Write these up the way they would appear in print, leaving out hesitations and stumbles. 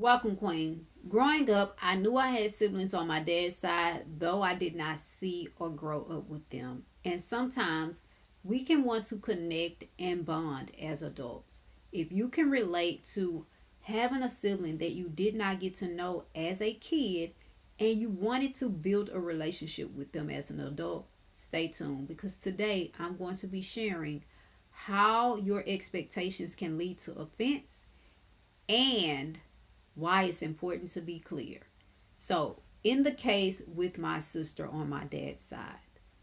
Welcome, Queen. Growing up, I knew I had siblings on my dad's side, though I did not see or grow up with them. And sometimes we can want to connect and bond as adults. If you can relate to having a sibling that you did not get to know as a kid and you wanted to build a relationship with them as an adult, stay tuned because today I'm going to be sharing how your expectations can lead to offense and why it's important to be clear. So, in the case with my sister on my dad's side,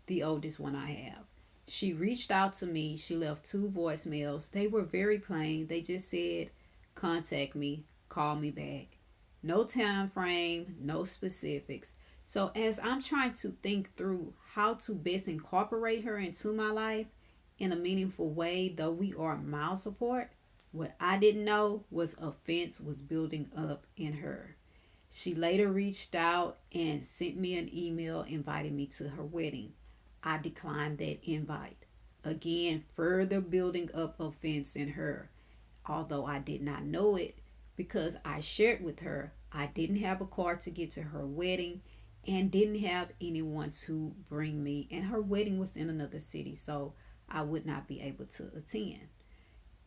the oldest one I have, she reached out to me. She left two voicemails. They were very plain. They just said, contact me, call me back. No time frame, no specifics. So, as I'm trying to think through how to best incorporate her into my life in a meaningful way, though we are miles apart, what I didn't know was offense was building up in her. She later reached out and sent me an email inviting me to her wedding. I declined that invite. Again, further building up offense in her, although I did not know it because I shared with her I didn't have a car to get to her wedding and didn't have anyone to bring me, and her wedding was in another city, so I would not be able to attend.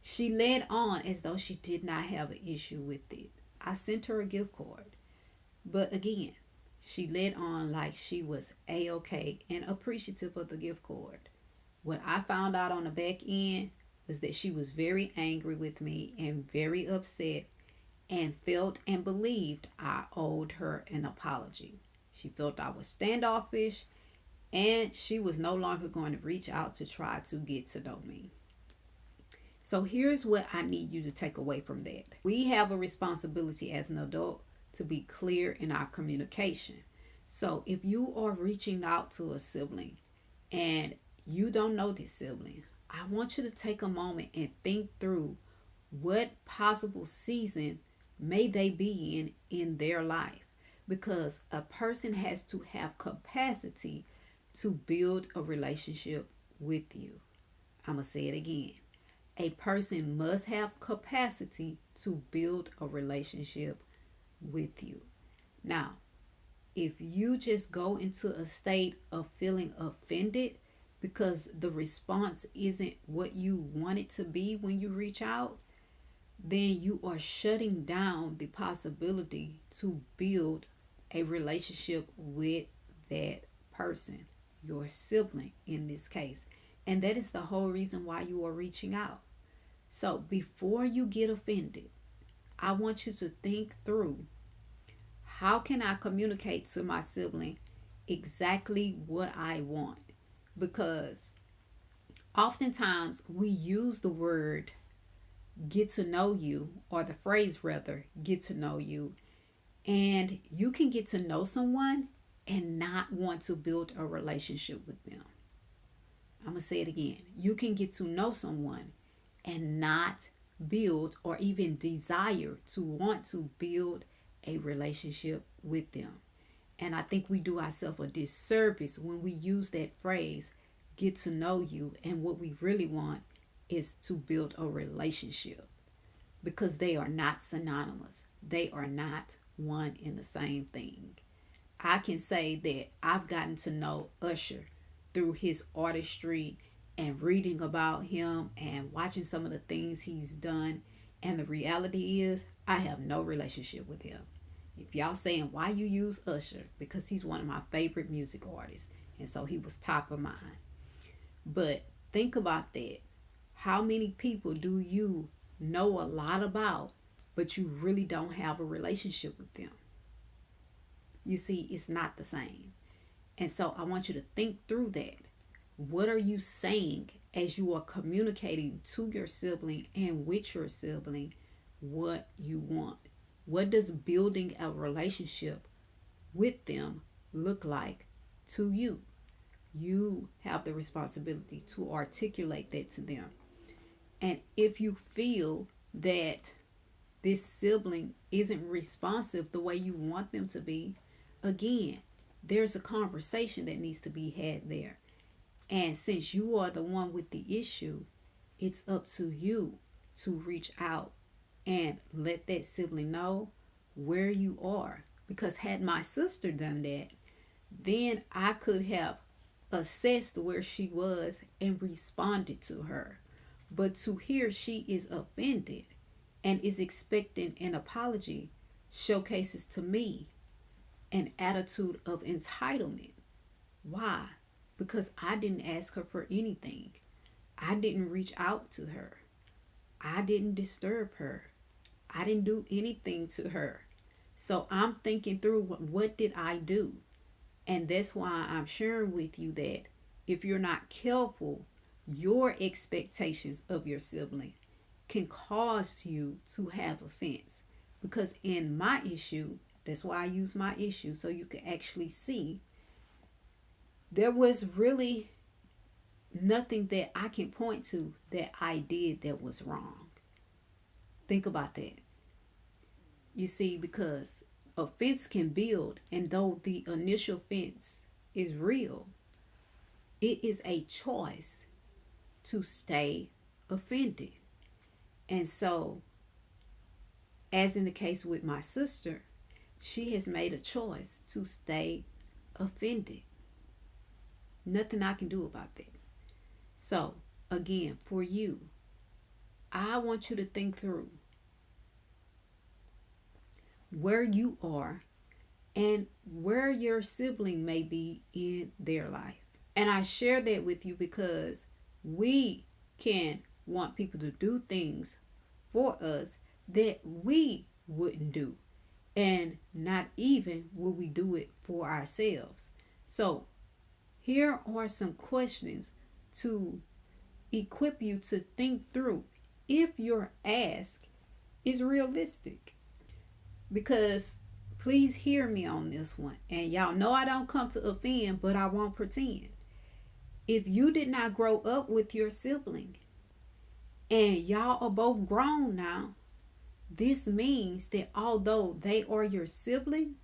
She led on as though she did not have an issue with it. I sent her a gift card. But again, she led on like she was a okay and appreciative of the gift card. What I found out on the back end was that she was very angry with me and very upset and felt and believed I owed her an apology. She felt I was standoffish and she was no longer going to reach out to try to get to know me. So here's what I need you to take away from that. We have a responsibility as an adult to be clear in our communication. So if you are reaching out to a sibling and you don't know this sibling, I want you to take a moment and think through what possible season may they be in their life, because a person has to have capacity to build a relationship with you. I'm going to say it again. A person must have capacity to build a relationship with you. Now, if you just go into a state of feeling offended because the response isn't what you want it to be when you reach out, then you are shutting down the possibility to build a relationship with that person, your sibling in this case. And that is the whole reason why you are reaching out. So before you get offended, I want you to think through, how can I communicate to my sibling exactly what I want? Because oftentimes we use the word get to know you, or the phrase rather, get to know you, and you can get to know someone and not want to build a relationship with them. I'm going to say it again. You can get to know someone and not build or even desire to want to build a relationship with them. And I think we do ourselves a disservice when we use that phrase, get to know you, and what we really want is to build a relationship, because they are not synonymous. They are not one and the same thing. I can say that I've gotten to know Usher through his artistry and reading about him and watching some of the things he's done. And the reality is, I have no relationship with him. If y'all saying why you use Usher, because he's one of my favorite music artists. And so he was top of mind. But think about that. How many people do you know a lot about, but you really don't have a relationship with them? You see, it's not the same. And so I want you to think through that. What are you saying as you are communicating to your sibling and with your sibling what you want? What does building a relationship with them look like to you? You have the responsibility to articulate that to them. And if you feel that this sibling isn't responsive the way you want them to be, again, there's a conversation that needs to be had there. And since you are the one with the issue, it's up to you to reach out and let that sibling know where you are. Because had my sister done that, then I could have assessed where she was and responded to her. But to hear she is offended and is expecting an apology showcases to me an attitude of entitlement. Why? Because I didn't ask her for anything. I didn't reach out to her. I didn't disturb her. I didn't do anything to her. So I'm thinking through what did I do? And that's why I'm sharing with you that if you're not careful, your expectations of your sibling can cause you to have offense. Because in my issue, that's why I use my issue so you can actually see there was really nothing that I can point to that I did that was wrong. Think about that. You see, because offense can build, and though the initial offense is real, it is a choice to stay offended. And so, as in the case with my sister, she has made a choice to stay offended. Nothing I can do about that. So, again, for you, I want you to think through where you are and where your sibling may be in their life. And I share that with you because we can want people to do things for us that we wouldn't do. And not even will we do it for ourselves. So here are some questions to equip you to think through if your ask is realistic. Because please hear me on this one. And y'all know I don't come to offend, but I won't pretend. If you did not grow up with your sibling and y'all are both grown now, this means that although they are your sibling,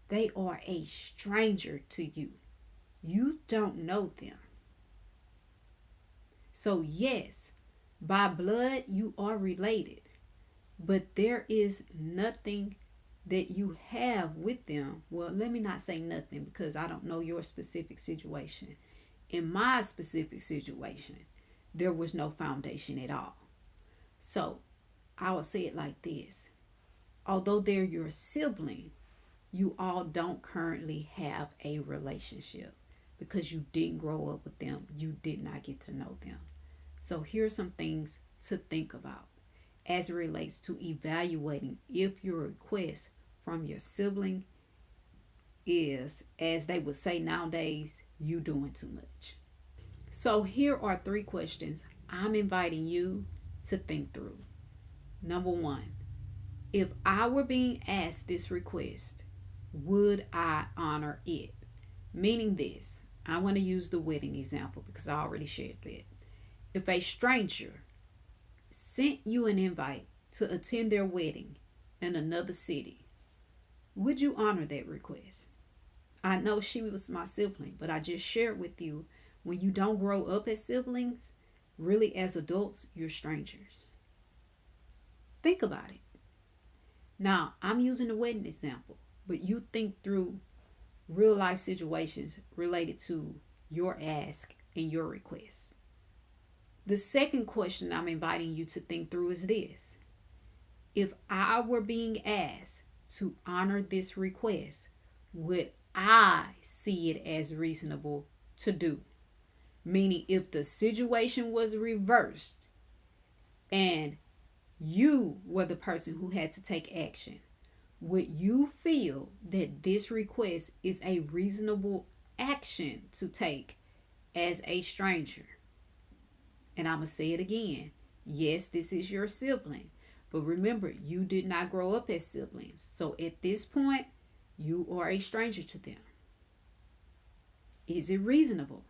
they are a stranger to you. You don't know them. So yes, by blood you are related, but there is nothing that you have with them. Well, let me not say nothing because I don't know your specific situation. In my specific situation, there was no foundation at all. So I will say it like this. Although they're your sibling, you all don't currently have a relationship because you didn't grow up with them. You did not get to know them. So here are some things to think about as it relates to evaluating if your request from your sibling is, as they would say nowadays, you doing too much. So here are 3 questions I'm inviting you to think through. Number 1, if I were being asked this request, would I honor it? Meaning this, I want to use the wedding example because I already shared that. If a stranger sent you an invite to attend their wedding in another city, would you honor that request? I know she was my sibling, but I just shared with you when you don't grow up as siblings, really as adults, you're strangers. Think about it. Now, I'm using the wedding example, but you think through real life situations related to your ask and your request. The second question I'm inviting you to think through is this. If I were being asked to honor this request, would I see it as reasonable to do? Meaning if the situation was reversed and you were the person who had to take action, would you feel that this request is a reasonable action to take as a stranger? And I'm going to say it again. Yes, this is your sibling. But remember, you did not grow up as siblings. So at this point, you are a stranger to them. Is it reasonable?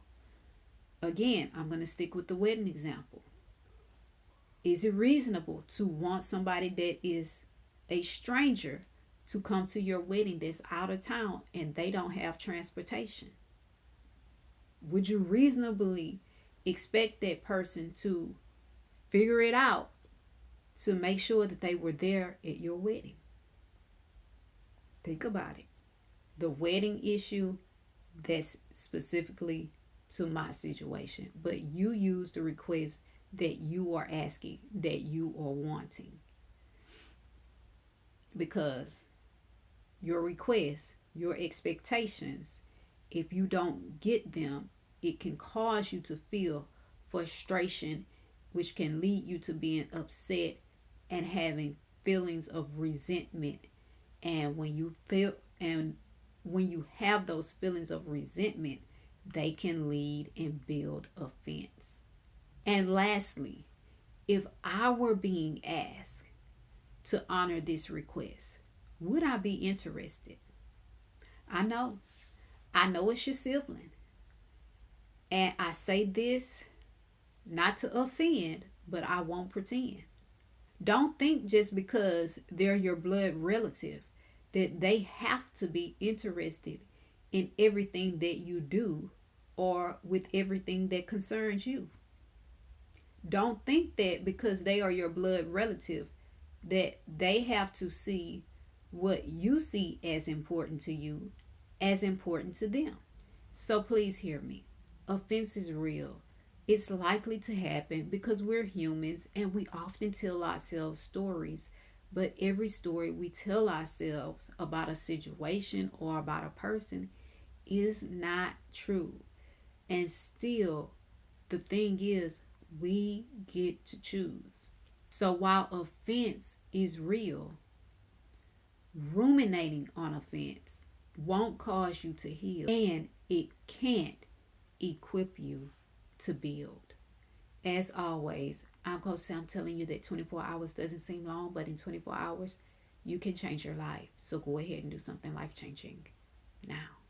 Again, I'm going to stick with the wedding example. Is it reasonable to want somebody that is a stranger to come to your wedding that's out of town and they don't have transportation? Would you reasonably expect that person to figure it out to make sure that they were there at your wedding? Think about it. The wedding issue, that's specifically to my situation, but you use the request that you are asking, that you are wanting, because your requests, your expectations, if you don't get them, it can cause you to feel frustration, which can lead you to being upset and having feelings of resentment. And when you have those feelings of resentment, they can lead and build offense. And lastly, if I were being asked to honor this request, would I be interested? I know. I know it's your sibling. And I say this not to offend, but I won't pretend. Don't think just because they're your blood relative that they have to be interested in everything that you do or with everything that concerns you. Don't think that because they are your blood relative that they have to see what you see as important to you as important to them. So please hear me. Offense is real. It's likely to happen because we're humans and we often tell ourselves stories, but every story we tell ourselves about a situation or about a person is not true. And still, the thing is, we get to choose. So while offense is real, ruminating on offense won't cause you to heal, and it can't equip you to build. As always, I'm telling you that 24 hours doesn't seem long, but in 24 hours, you can change your life. So go ahead and do something life changing now.